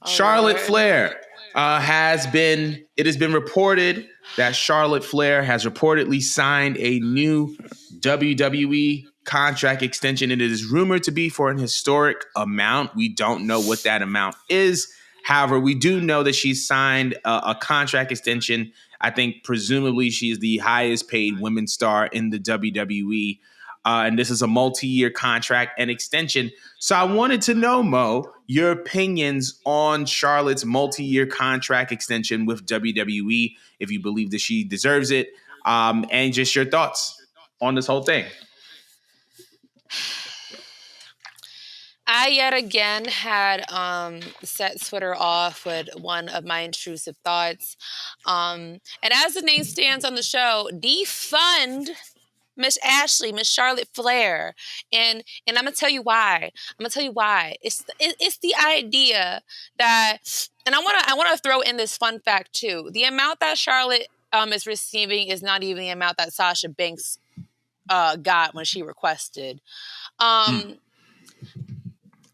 Oh Charlotte Lord. Flair it has been reported that Charlotte Flair has reportedly signed a new WWE contract extension. It is rumored to be for an historic amount. We don't know what that amount is. However, we do know that she's signed a contract extension. I think presumably she is the highest paid women's star in the WWE. And this is a multi-year contract and extension. So I wanted to know, Mo, your opinions on Charlotte's multi-year contract extension with WWE, if you believe that she deserves it, and just your thoughts on this whole thing. I yet again had set Twitter off with one of my intrusive thoughts. And as the name stands on the show, defund Miss Ashley, Miss Charlotte Flair, and I'm gonna tell you why. It's the idea that, and I wanna throw in this fun fact too. The amount that Charlotte is receiving is not even the amount that Sasha Banks got when she requested.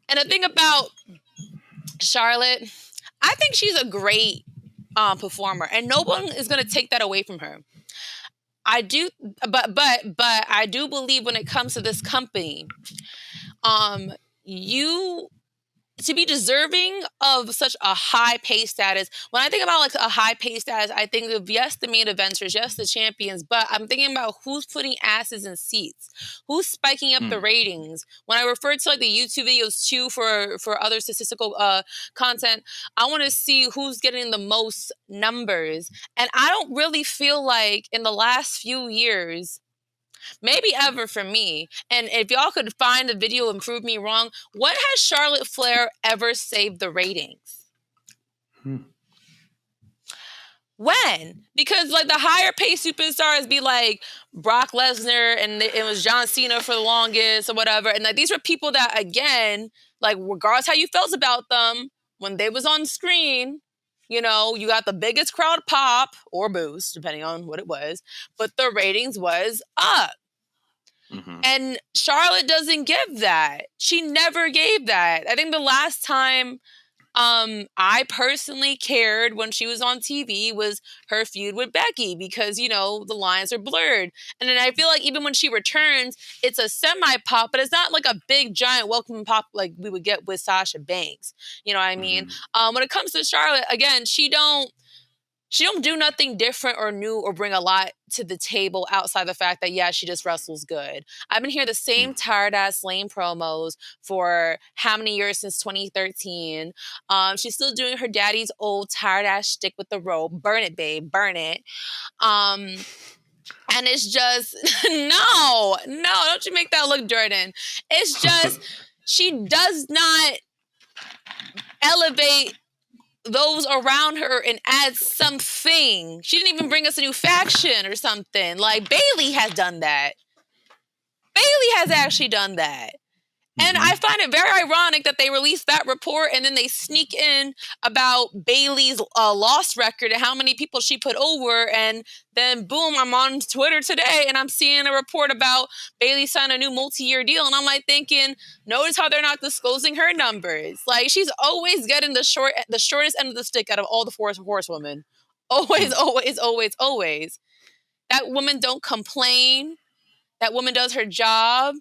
And the thing about Charlotte, I think she's a great performer, and no one is going to take that away from her. I do, but I do believe when it comes to this company, you to be deserving of such a high pay status. When I think about like a high pay status, I think of yes, the main eventers, yes, the champions, but I'm thinking about who's putting asses in seats, who's spiking up the ratings. When I refer to like the YouTube videos too for other statistical content, I want to see who's getting the most numbers. And I don't really feel like in the last few years, maybe ever for me, and if y'all could find the video and prove me wrong, what has Charlotte Flair ever saved the ratings? When? Because like the higher paid superstars be like Brock Lesnar and it was John Cena for the longest or whatever, and like these were people that, again, like regardless how you felt about them, when they was on screen, you know, you got the biggest crowd pop or boost depending on what it was, but the ratings was up. And Charlotte doesn't give that. She never gave that. I think the last time I personally cared when she was on TV was her feud with Becky because, you know, the lines are blurred. And then I feel like even when she returns, it's a semi-pop, but it's not like a big, giant welcome pop like we would get with Sasha Banks. You know what I mean? When it comes to Charlotte, again, she don't do nothing different or new or bring a lot to the table outside the fact that, yeah, she just wrestles good. I've been hearing the same tired-ass lame promos for how many years since 2013. She's still doing her daddy's old tired-ass shtick with the rope. Burn it, babe. Burn it. And it's just, no, don't you make that look, Jordan. It's just, she does not elevate those around her and add something. She didn't even bring us a new faction or something. Like, Bayley has done that. Bayley has actually done that. And I find it very ironic that they released that report and then they sneak in about Bayley's loss record and how many people she put over. And then, boom, I'm on Twitter today and I'm seeing a report about Bayley signed a new multi-year deal. And I'm like thinking, notice how they're not disclosing her numbers. Like, she's always getting the shortest end of the stick out of all the four horsewomen. Always, always, always, always. That woman don't complain. That woman does her job.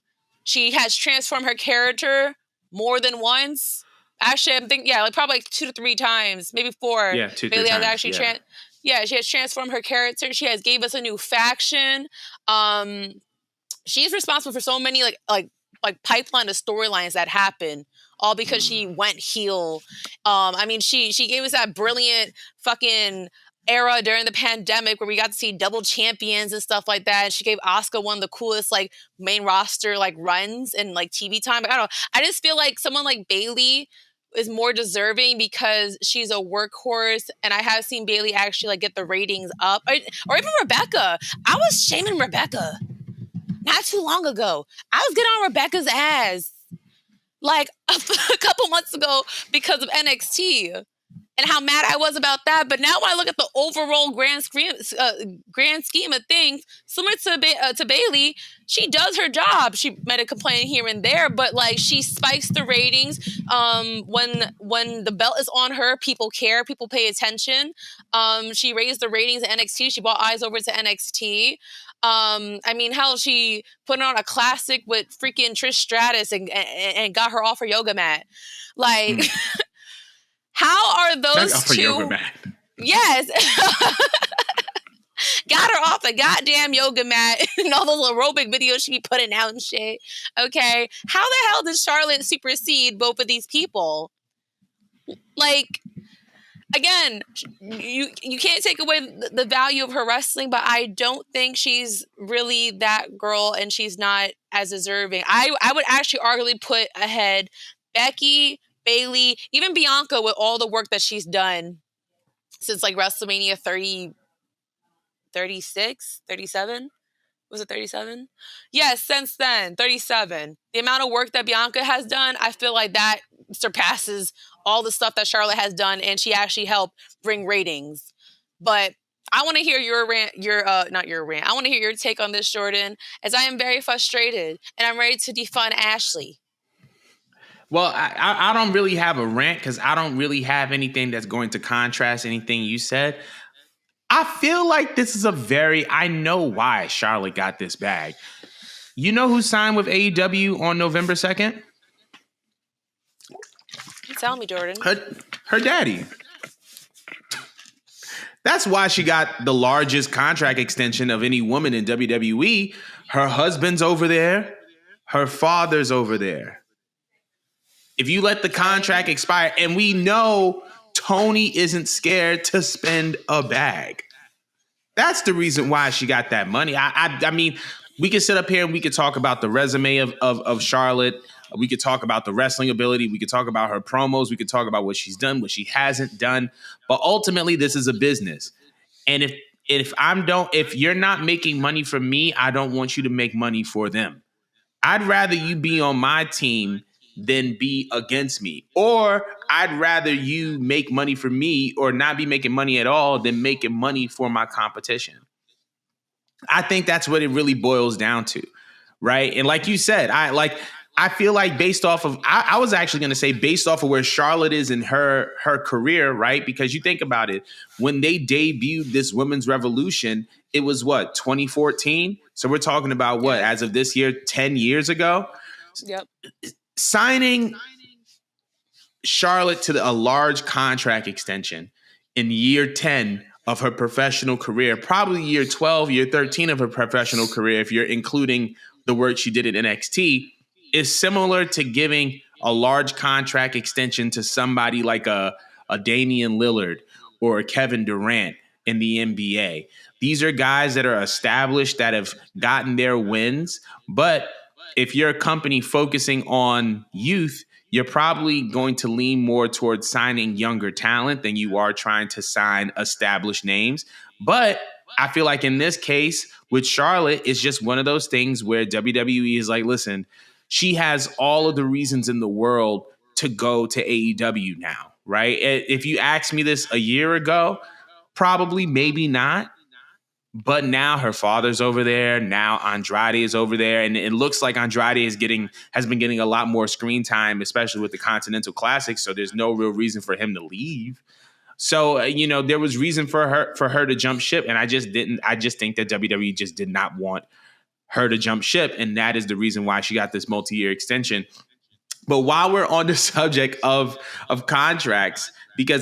She has transformed her character more than once. Actually, I'm thinking, like probably like 2 to 3 times, maybe 4. Yeah, 2, 3 Bayley has times. actually she has transformed her character. She has gave us a new faction. She's responsible for so many like pipeline of storylines that happen, all because she went heel. I mean, she gave us that brilliant fucking era during the pandemic where we got to see double champions and stuff like that. She gave Asuka one of the coolest like main roster like runs and like TV time. I don't know. I just feel like someone like Bayley is more deserving because she's a workhorse, and I have seen Bayley actually like get the ratings up. Or even Rebecca. I was shaming Rebecca not too long ago. I was getting on Rebecca's ass like a couple months ago because of NXT. and how mad I was about that. But now when I look at the overall grand scheme of things, similar to Bailey, she does her job. She might have complained here and there, but like she spikes the ratings. When the belt is on her, people care, people pay attention. She raised the ratings at NXT. She brought eyes over to NXT. I mean, hell, she put on a classic with freaking Trish Stratus and got her off her yoga mat. Like, how are those off her yoga two? mat. Yes. Got her off the goddamn yoga mat and all those aerobic videos she be putting out and shit. Okay. How the hell did Charlotte supersede both of these people? Like, again, you can't take away the value of her wrestling, but I don't think she's really that girl, and she's not as deserving. I would actually arguably put ahead Becky, Bailey, even Bianca with all the work that she's done since like WrestleMania 36, 37? Was it 37? Yes, since then, 37. The amount of work that Bianca has done, I feel like that surpasses all the stuff that Charlotte has done, and she actually helped bring ratings. But I want to hear your rant, not your rant. I want to hear your take on this, Jordan, as I am very frustrated, and I'm ready to defund Ashley. Well, I don't really have a rant because I don't really have anything that's going to contrast anything you said. I feel like this is I know why Charlotte got this bag. You know who signed with AEW on November 2nd? Tell me, Jordan. Her daddy. That's why she got the largest contract extension of any woman in WWE. Her husband's over there. Her father's over there. If you let the contract expire, and we know Tony isn't scared to spend a bag. That's the reason why she got that money. I mean, we could sit up here and we could talk about the resume of Charlotte. We could talk about the wrestling ability. We could talk about her promos. We could talk about what she's done, what she hasn't done. But ultimately, this is a business. And if you're not making money from me, I don't want you to make money for them. I'd rather you be on my team than be against me. Or I'd rather you make money for me or not be making money at all than making money for my competition. I think that's what it really boils down to, right? And like you said, I feel like based off of, I was actually going to say based off of where Charlotte is in her career, right? Because you think about it, when they debuted this women's revolution, it was what, 2014? So we're talking about what, as of this year, 10 years ago? Yep. Signing Charlotte to a large contract extension in year 10 of her professional career, probably year 12, year 13 of her professional career, if you're including the work she did at NXT, is similar to giving a large contract extension to somebody like a Damian Lillard or a Kevin Durant in the NBA. These are guys that are established, that have gotten their wins. But if you're a company focusing on youth, you're probably going to lean more towards signing younger talent than you are trying to sign established names. But I feel like in this case with Charlotte, it's just one of those things where WWE is like, listen, she has all of the reasons in the world to go to AEW now, right? If you asked me this a year ago, probably, maybe not. But now her father's over there. Now Andrade is over there. And it looks like Andrade has been getting a lot more screen time, especially with the Continental Classic. So there's no real reason for him to leave. So, there was reason for her to jump ship. And I just think that WWE just did not want her to jump ship. And that is the reason why she got this multi-year extension. But while we're on the subject of contracts, because